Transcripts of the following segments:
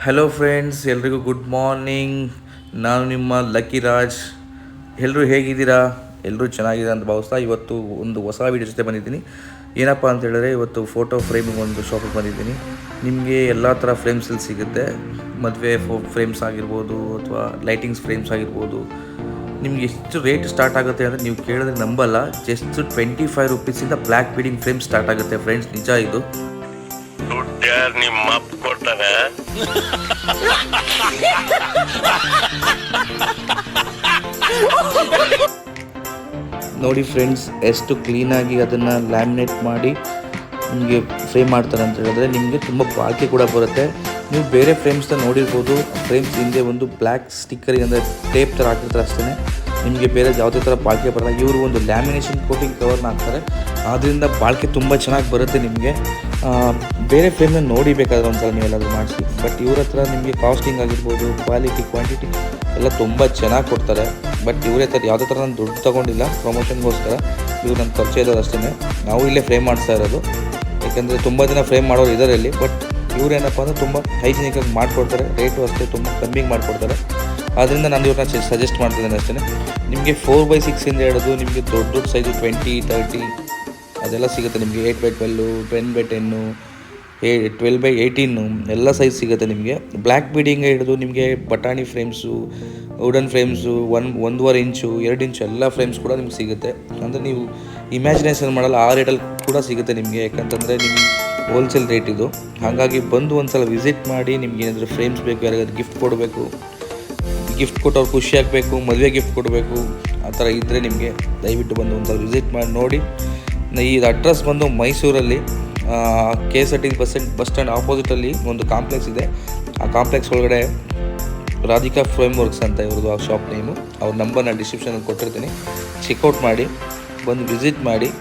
Hello friends, ಎಲ್ರಿಗೂ good morning. ನಾನು ನಿಮ್ಮ ಲಕ್ಕಿ ರಾಜ್. ಎಲ್ಲರೂ ಹೇಗಿದ್ದೀರಾ? ಎಲ್ಲರೂ ಚೆನ್ನಾಗಿದೆ ಅಂತ ಭಾವಿಸ್ತಾ ಇವತ್ತು ಒಂದು ಹೊಸ ವೀಡಿಯೋ ಜೊತೆ ಬಂದಿದ್ದೀನಿ. ಏನಪ್ಪ ಅಂತ ಹೇಳಿದ್ರೆ, ಇವತ್ತು ಫೋಟೋ ಫ್ರೇಮಿಂಗ್ ಒಂದು ಶಾಪಿಗೆ ಬಂದಿದ್ದೀನಿ. ನಿಮಗೆ ಎಲ್ಲ ಥರ ಫ್ರೇಮ್ಸ್ ಇಲ್ಲಿ ಸಿಗುತ್ತೆ. ಮದುವೆ ಫ್ರೇಮ್ಸ್ ಆಗಿರ್ಬೋದು ಅಥವಾ ಲೈಟಿಂಗ್ಸ್ ಫ್ರೇಮ್ಸ್ ಆಗಿರ್ಬೋದು. ನಿಮ್ಗೆ ಎಷ್ಟು ರೇಟ್ ಸ್ಟಾರ್ಟ್ ಆಗುತ್ತೆ ಅಂದರೆ ನೀವು ಕೇಳಿದ್ರೆ ನಂಬಲ್ಲ. ಜಸ್ಟ್ 25 ರೂಪೀಸಿಂದ ಬ್ಲ್ಯಾಕ್ ಬೀಡಿಂಗ್ ಫ್ರೇಮ್ ಸ್ಟಾರ್ಟ್ ಆಗುತ್ತೆ ಫ್ರೆಂಡ್ಸ್. ನಿಜ ಇದು. ನಿಮ್ಮ ಅಪ್ಪ ಕೊಡ್ತಾರೆ. ನೋಡಿ ಫ್ರೆಂಡ್ಸ್, ಎಷ್ಟು ಕ್ಲೀನಾಗಿ ಅದನ್ನು ಲ್ಯಾಮಿನೇಟ್ ಮಾಡಿ ನಿಮಗೆ ಫ್ರೇಮ್ ಮಾಡ್ತಾರೆ ಅಂತ ಹೇಳಿದ್ರೆ ನಿಮಗೆ ತುಂಬ ಬಾಳಿಕೆ ಕೂಡ ಬರುತ್ತೆ. ನೀವು ಬೇರೆ ಫ್ರೇಮ್ಸ್ನ ನೋಡಿರ್ಬೋದು. ಫ್ರೇಮ್ಸ್ ಹಿಂದೆ ಒಂದು ಬ್ಲ್ಯಾಕ್ ಸ್ಟಿಕ್ಕರಿಗೆ ಅಂದರೆ ಟೇಪ್ ಥರ ಹಾಕಿರ್ತಾರೆ ಅಷ್ಟೇ. ನಿಮಗೆ ಬೇರೆ ಯಾವುದೇ ಥರ ಬಾಳಿಕೆ ಬರಲ್ಲ. ಇವರು ಒಂದು ಲ್ಯಾಮಿನೇಷನ್ ಕೋಟಿಂಗ್ ಕವರ್ನ ಹಾಕ್ತಾರೆ. ಆದ್ದರಿಂದ ಬಾಳಿಕೆ ತುಂಬ ಚೆನ್ನಾಗಿ ಬರುತ್ತೆ ನಿಮಗೆ. ಬೇರೆ ಫ್ರೇಮ್ನ ನೋಡಿಬೇಕಾದ್ರೆ ಒಂದ್ಸಲ ನೀವೆಲ್ಲಾದರೂ ಮಾಡಿಸಿ. ಬಟ್ ಇವ್ರ ಹತ್ರ ನಿಮಗೆ ಕಾಸ್ಟಿಂಗ್ ಆಗಿರ್ಬೋದು, ಕ್ವಾಲಿಟಿ, ಕ್ವಾಂಟಿಟಿ ಎಲ್ಲ ತುಂಬ ಚೆನ್ನಾಗಿ ಕೊಡ್ತಾರೆ. ಬಟ್ ಇವರೇ ಥರ ಯಾವುದೇ ಥರ ನಾನು ದುಡ್ಡು ತೊಗೊಂಡಿಲ್ಲ ಪ್ರಮೋಷನ್ಗೋಸ್ಕರ. ಇವ್ರು ನನ್ನ ಪರಿಚಯ ಇರೋದು ಅಷ್ಟೇ. ನಾವು ಇಲ್ಲೇ ಫ್ರೇಮ್ ಮಾಡಿಸ್ತಾ ಇರೋದು. ಯಾಕೆಂದರೆ ತುಂಬ ದಿನ ಫ್ರೇಮ್ ಮಾಡೋರು ಇದ್ದಾರೆ ಇಲ್ಲಿ. ಬಟ್ ಇವರೇನಪ್ಪ ಅಂದರೆ ತುಂಬ ಹೈಜಿನಿಕಾಗಿ ಮಾಡಿಕೊಡ್ತಾರೆ. ರೇಟು ಅಷ್ಟೇ ತುಂಬ ಕಮ್ಮಿಗೆ ಮಾಡಿಕೊಡ್ತಾರೆ. ಆದ್ದರಿಂದ ನಾನು ಇವ್ರನ್ನ ಸಜೆಸ್ಟ್ ಮಾಡ್ತಿದ್ದೇನೆ ಅಷ್ಟೇ. ನಿಮಗೆ 4x6 ಹಿಡಿದು ನಿಮಗೆ ದೊಡ್ಡ ದೊಡ್ಡ ಸೈಜು 20, 30 ಅದೆಲ್ಲ ಸಿಗುತ್ತೆ ನಿಮಗೆ. 8x12, 10x10, 12x18 ಎಲ್ಲ ಸೈಜ್ ಸಿಗುತ್ತೆ ನಿಮಗೆ. ಬ್ಲ್ಯಾಕ್ ಬೀಡಿಂಗ್ ಹಿಡಿದು ನಿಮಗೆ ಬಟಾಣಿ ಫ್ರೇಮ್ಸು, ವುಡನ್ ಫ್ರೇಮ್ಸು, 1.5 ಇಂಚು, 2 ಇಂಚು ಎಲ್ಲ ಫ್ರೇಮ್ಸ್ ಕೂಡ ನಿಮ್ಗೆ ಸಿಗುತ್ತೆ. ಅಂದರೆ ನೀವು ಇಮ್ಯಾಜಿನೇಷನ್ ಮಾಡಲ್ಲ ಆ ರೇಟಲ್ಲಿ ಕೂಡ ಸಿಗುತ್ತೆ ನಿಮಗೆ. ಯಾಕಂತಂದರೆ ನಿಮಗೆ ಹೋಲ್ಸೇಲ್ ರೇಟ್ ಇದು. ಹಾಗಾಗಿ ಬಂದು ಒಂದು ಸಲ ವಿಸಿಟ್ ಮಾಡಿ. ನಿಮ್ಗೆ ಏನಾದರೂ ಫ್ರೇಮ್ಸ್ ಬೇಕು, ಯಾರಿಗಾದ್ರು ಗಿಫ್ಟ್ ಕೊಡಬೇಕು, ಗಿಫ್ಟ್ ಕೊಟ್ಟವ್ರು ಖುಷಿ ಆಗಬೇಕು, ಮದುವೆ ಗಿಫ್ಟ್ ಕೊಡಬೇಕು, ಆ ಥರ ಇದ್ದರೆ ನಿಮಗೆ ದಯವಿಟ್ಟು ಬಂದು ಒಂದು ಸಲ ವಿಸಿಟ್ ಮಾಡಿ ನೋಡಿ. ಈ ಅಡ್ರೆಸ್ ಬಂದು ಮೈಸೂರಲ್ಲಿ KSRT ಬಸ್ ಸ್ಟ್ಯಾಂಡ್ ಆಪೋಸಿಟಲ್ಲಿ ಒಂದು ಕಾಂಪ್ಲೆಕ್ಸ್ ಇದೆ. ಆ ಕಾಂಪ್ಲೆಕ್ಸ್ ಒಳಗಡೆ ರಾಧಿಕಾ ಫ್ರೇಮ್ ವರ್ಕ್ಸ್ ಅಂತ ಇವ್ರದ್ದು ಆ ಶಾಪ್ ನೇಮು. ಅವ್ರ ನಂಬರ್ ನಾನು ಡಿಸ್ಕ್ರಿಪ್ಷನಲ್ಲಿ ಕೊಟ್ಟಿರ್ತೀನಿ. ಚೆಕ್ಔಟ್ ಮಾಡಿ, ಬಂದು ವಿಸಿಟ್ ಮಾಡಿ.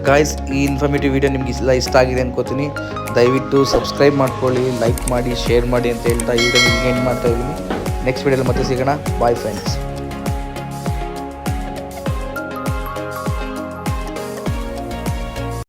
ಗಾಯ್ಸ್, ಈ ಇನ್ಫಾರ್ಮೇಟಿವ್ ವಿಡಿಯೋ ನಿಮ್ಗೆ ಇಷ್ಟ ಆಗಿದೆ ಅನ್ಕೋತೀನಿ. ದಯವಿಟ್ಟು ಸಬ್ಸ್ಕ್ರೈಬ್ ಮಾಡ್ಕೊಳ್ಳಿ, ಲೈಕ್ ಮಾಡಿ, ಶೇರ್ ಮಾಡಿ ಅಂತ ಹೇಳ್ತಾ ಈ ವಿಡಿಯೋ ನಿಮ್ಗೆ ಎಂಡ್ ಮಾಡ್ತಾ ಇದ್ದೀನಿ. ನೆಕ್ಸ್ಟ್ ವಿಡಿಯೋಲಿ ಮತ್ತೆ ಸಿಗೋಣ. Bye friends.